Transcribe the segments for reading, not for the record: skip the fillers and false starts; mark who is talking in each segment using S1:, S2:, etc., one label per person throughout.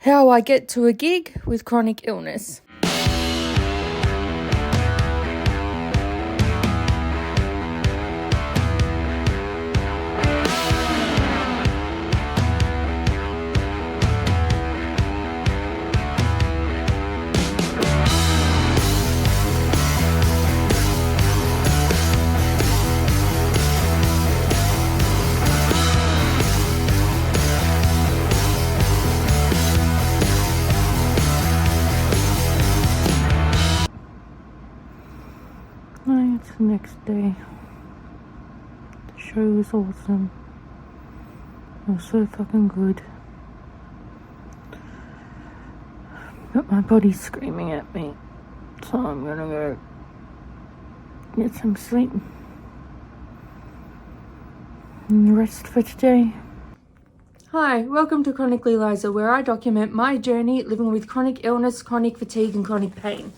S1: How I get to a gig with chronic illness. It's the next day. The show was awesome. It was so fucking good. But my body's screaming at me. So I'm gonna go get some sleep and rest for today. Hi, welcome to Chronically Liza, where I document my journey living with chronic illness, chronic fatigue and chronic pain.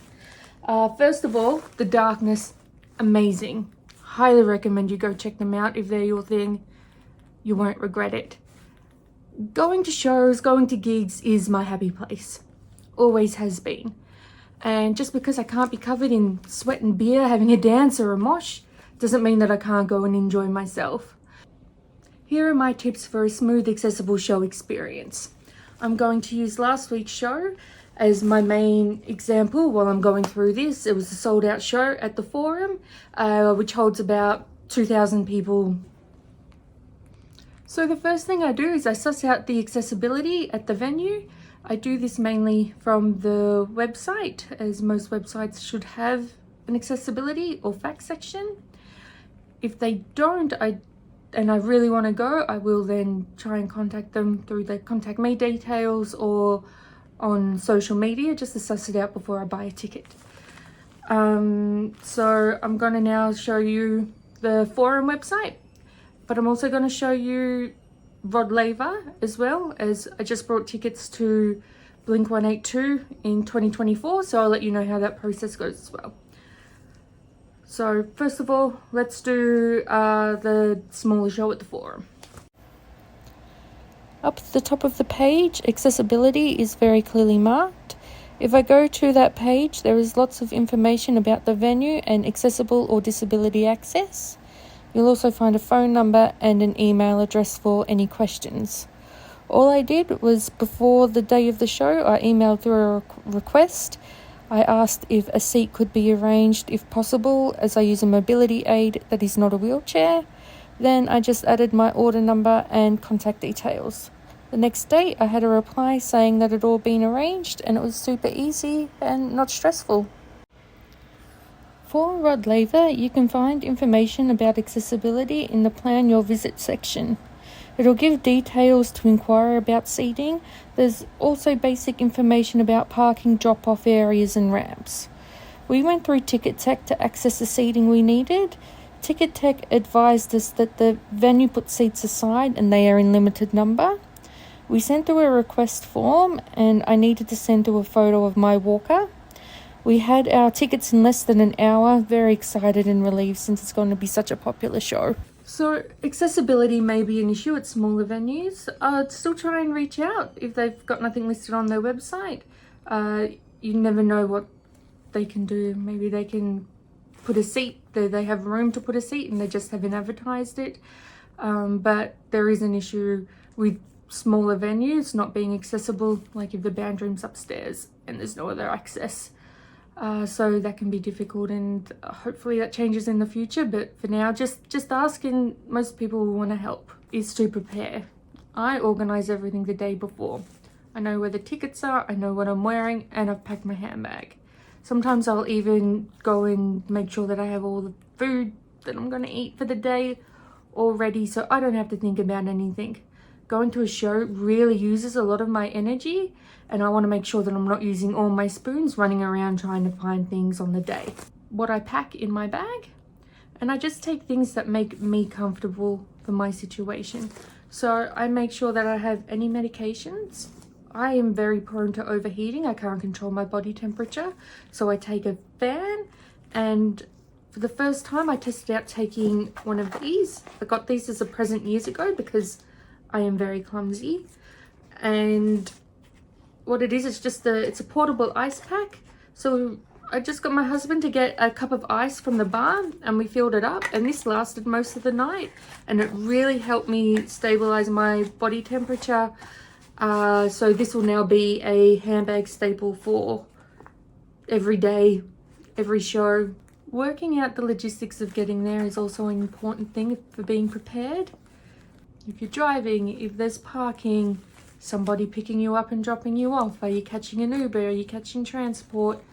S1: First of all, the darkness. Amazing. Highly recommend you go check them out if they're your thing. You won't regret it. Going to shows, going to gigs is my happy place. Always has been. And just because I can't be covered in sweat and beer having a dance or a mosh doesn't mean that I can't go and enjoy myself. Here are my tips for a smooth, accessible show experience. I'm going to use last week's show as my main example while I'm going through this. It was a sold out show at the Forum, which holds about 2,000 people. So the first thing I do is I suss out the accessibility at the venue. I do this mainly from the website, as most websites should have an accessibility or facts section. If they don't, and I really want to go, I will then try and contact them through the contact me details or on social media just to suss it out before I buy a ticket. So I'm going to now show you the Forum website, but I'm also going to show you Rod Laver as well, as I just brought tickets to Blink 182 in 2024, so I'll let you know how that process goes as well. So first of all, let's do the smaller show at the Forum. Up at the top of the page, accessibility is very clearly marked. If I go to that page, there is lots of information about the venue and accessible or disability access. You'll also find a phone number and an email address for any questions. All I did was, before the day of the show, I emailed through a request. I asked if a seat could be arranged if possible, as I use a mobility aid that is not a wheelchair. Then I just added my order number and contact details. The next day I had a reply saying that it had all been arranged and it was super easy and not stressful. For Rod Laver, you can find information about accessibility in the Plan Your Visit section. It'll give details to inquire about seating. There's also basic information about parking, drop-off areas and ramps. We went through Ticket Tech to access the seating we needed. Ticket Tech advised us that the venue put seats aside and they are in limited number. We sent through a request form and I needed to send through a photo of my walker. We had our tickets in less than an hour, very excited and relieved since it's going to be such a popular show. So accessibility may be an issue at smaller venues. I'd still try and reach out if they've got nothing listed on their website. You never know what they can do. Maybe they can put a seat, they have room to put a seat and they just haven't advertised it. But there is an issue with smaller venues not being accessible, like if the band room's upstairs and there's no other access. So that can be difficult, and hopefully that changes in the future. But for now, just ask, and most people will want to help, is to prepare. I organise everything the day before. I know where the tickets are, I know what I'm wearing, and I've packed my handbag. Sometimes I'll even go and make sure that I have all the food that I'm going to eat for the day all ready, so I don't have to think about anything. Going to a show really uses a lot of my energy, and I want to make sure that I'm not using all my spoons running around trying to find things on the day. What I pack in my bag, and I just take things that make me comfortable for my situation. So I make sure that I have any medications. I am very prone to overheating. I can't control my body temperature, so I take a fan, and for the first time I tested out taking one of these. I got these as a present years ago because I am very clumsy, and what it is, it's a portable ice pack. So I just got my husband to get a cup of ice from the bar and we filled it up, and this lasted most of the night, and it really helped me stabilize my body temperature. So this will now be a handbag staple for every day, every show. Working out the logistics of getting there is also an important thing for being prepared. If you're driving, if there's parking, somebody picking you up and dropping you off, are you catching an Uber, are you catching transport?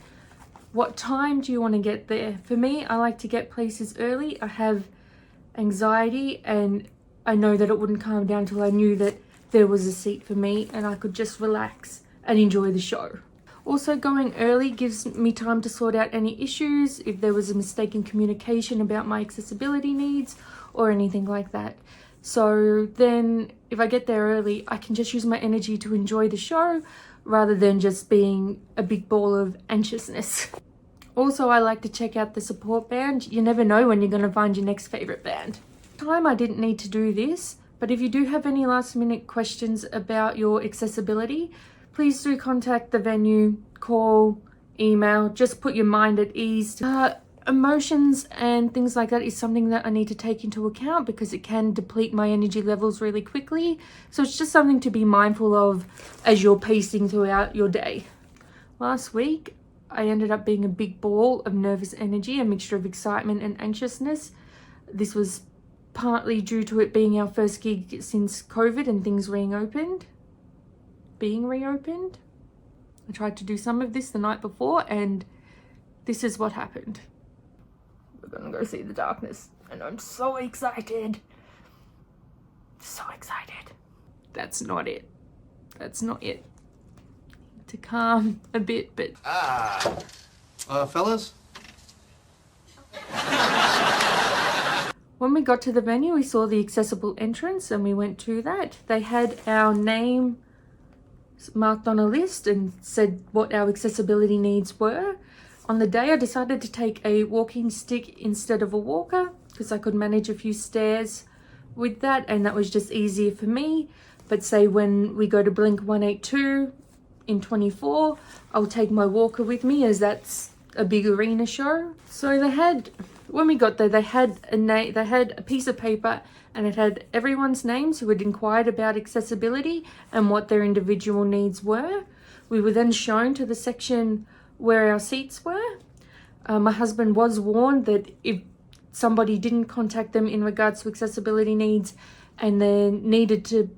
S1: What time do you want to get there? For me, I like to get places early. I have anxiety and I know that it wouldn't calm down till I knew that there was a seat for me and I could just relax and enjoy the show. Also, going early gives me time to sort out any issues, if there was a mistake in communication about my accessibility needs or anything like that. So then if I get there early, I can just use my energy to enjoy the show rather than just being a big ball of anxiousness. Also, I like to check out the support band. You never know when you're going to find your next favorite band. I didn't need to do this, but if you do have any last minute questions about your accessibility, please do contact the venue, call, email, just put your mind at ease. Emotions and things like that is something that I need to take into account because it can deplete my energy levels really quickly. So it's just something to be mindful of as you're pacing throughout your day. Last week, I ended up being a big ball of nervous energy, a mixture of excitement and anxiousness. This was partly due to it being our first gig since COVID and things being reopened. I tried to do some of this the night before and this is what happened. We're gonna go see The Darkness and I'm so excited. So excited. That's not it. That's not it. To calm a bit, but...
S2: fellas?
S1: When we got to the venue, we saw the accessible entrance and we went to that. They had our name marked on a list and said what our accessibility needs were. On the day, I decided to take a walking stick instead of a walker because I could manage a few stairs with that and that was just easier for me. But say when we go to Blink 182 in 24, I'll take my walker with me as that's a big arena show. So when we got there, they had a piece of paper and it had everyone's names who had inquired about accessibility and what their individual needs were. We were then shown to the section where our seats were. My husband was warned that if somebody didn't contact them in regards to accessibility needs and they needed to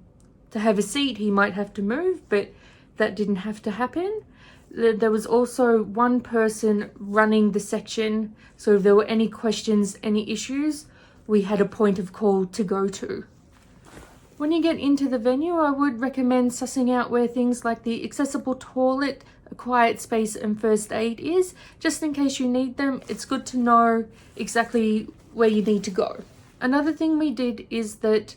S1: have a seat, he might have to move, but that didn't have to happen. There was also one person running the section, so if there were any questions, any issues, we had a point of call to go to. When you get into the venue, I would recommend sussing out where things like the accessible toilet, a quiet space and first aid is, just in case you need them. It's good to know exactly where you need to go. Another thing we did is that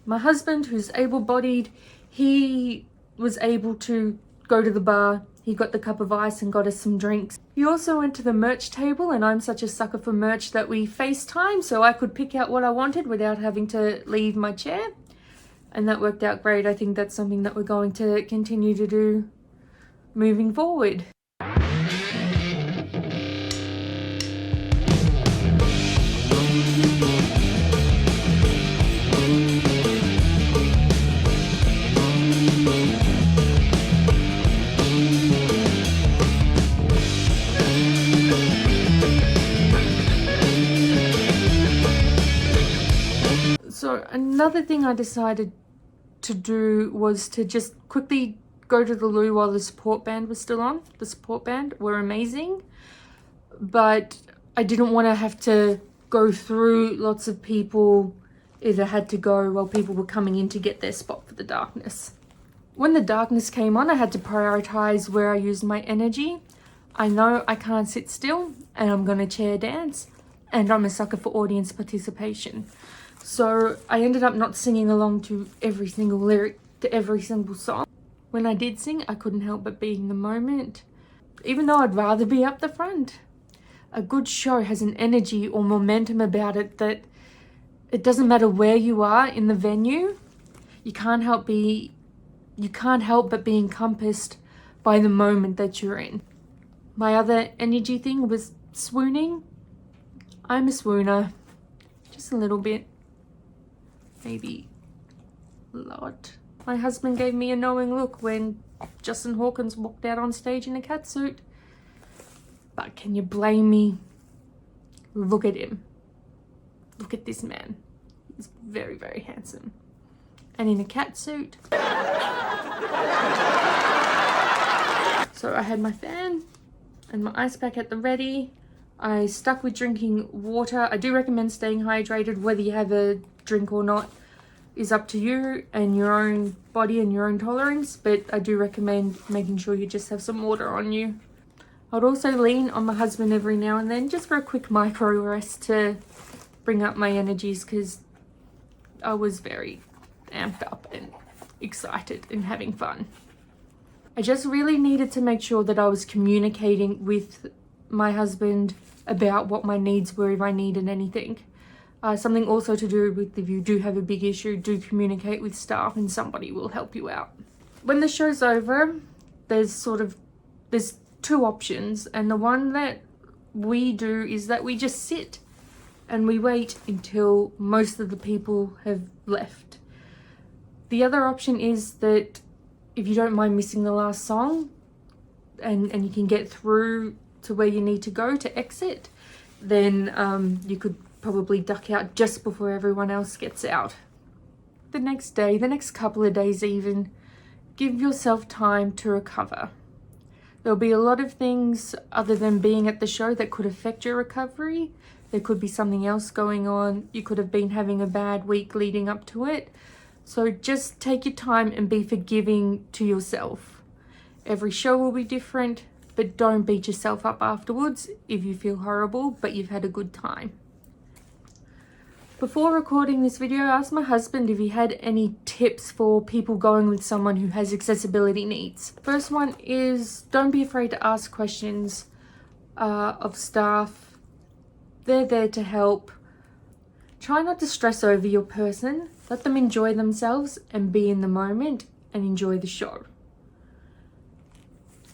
S1: my husband, who's able-bodied, he was able to go to the bar. He got the cup of ice and got us some drinks. He also went to the merch table, and I'm such a sucker for merch that we FaceTime so I could pick out what I wanted without having to leave my chair. And that worked out great. I think that's something that we're going to continue to do moving forward. So another thing I decided to do was to just quickly go to the loo while the support band was still on. The support band were amazing, but I didn't want to have to go through lots of people if I had to go while people were coming in to get their spot for The Darkness. When The Darkness came on, I had to prioritize where I used my energy. I know I can't sit still and I'm going to chair dance, and I'm a sucker for audience participation. So I ended up not singing along to every single lyric, to every single song. When I did sing, I couldn't help but be in the moment, even though I'd rather be up the front. A good show has an energy or momentum about it that it doesn't matter where you are in the venue, you can't help but be encompassed by the moment that you're in. My other energy thing was swooning. I'm a swooner, just a little bit, maybe a lot. My husband gave me a knowing look when Justin Hawkins walked out on stage in a catsuit. But can you blame me? Look at him. Look at this man. He's very, very handsome. And in a catsuit. So I had my fan and my ice pack at the ready. I stuck with drinking water. I do recommend staying hydrated, whether you have a drink or not is up to you and your own body and your own tolerance, but I do recommend making sure you just have some water on you. I'd also lean on my husband every now and then just for a quick micro rest to bring up my energies, because I was very amped up and excited and having fun. I just really needed to make sure that I was communicating with my husband about what my needs were if I needed anything. Something also to do with, if you do have a big issue, do communicate with staff and somebody will help you out. When the show's over, there's two options, and the one that we do is that we just sit and we wait until most of the people have left. The other option is that if you don't mind missing the last song and you can get through to where you need to go to exit, then you could probably duck out just before everyone else gets out. The next day, the next couple of days even, give yourself time to recover. There'll be a lot of things other than being at the show that could affect your recovery. There could be something else going on. You could have been having a bad week leading up to it. So just take your time and be forgiving to yourself. Every show will be different, but don't beat yourself up afterwards if you feel horrible, but you've had a good time. Before recording this video, I asked my husband if he had any tips for people going with someone who has accessibility needs. First one is, don't be afraid to ask questions of staff. They're there to help. Try not to stress over your person. Let them enjoy themselves and be in the moment and enjoy the show.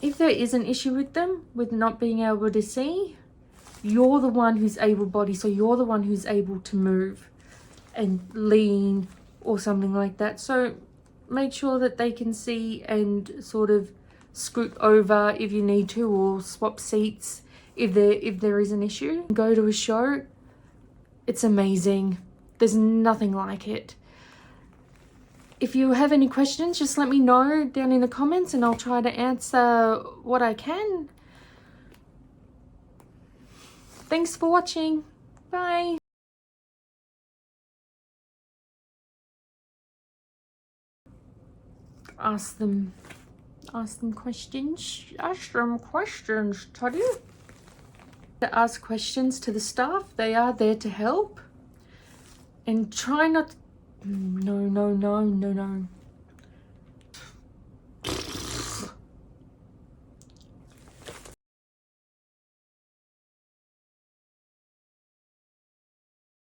S1: If there is an issue with them, with not being able to see, you're the one who's able-bodied, so you're the one who's able to move and lean or something like that. So make sure that they can see and sort of scoot over if you need to, or swap seats if there is an issue. Go to a show, it's amazing. There's nothing like it. If you have any questions, just let me know down in the comments and I'll try to answer what I can. Thanks for watching. Bye. Ask them questions. Ask them questions, Toddy. To ask questions to the staff. They are there to help. And try not... No.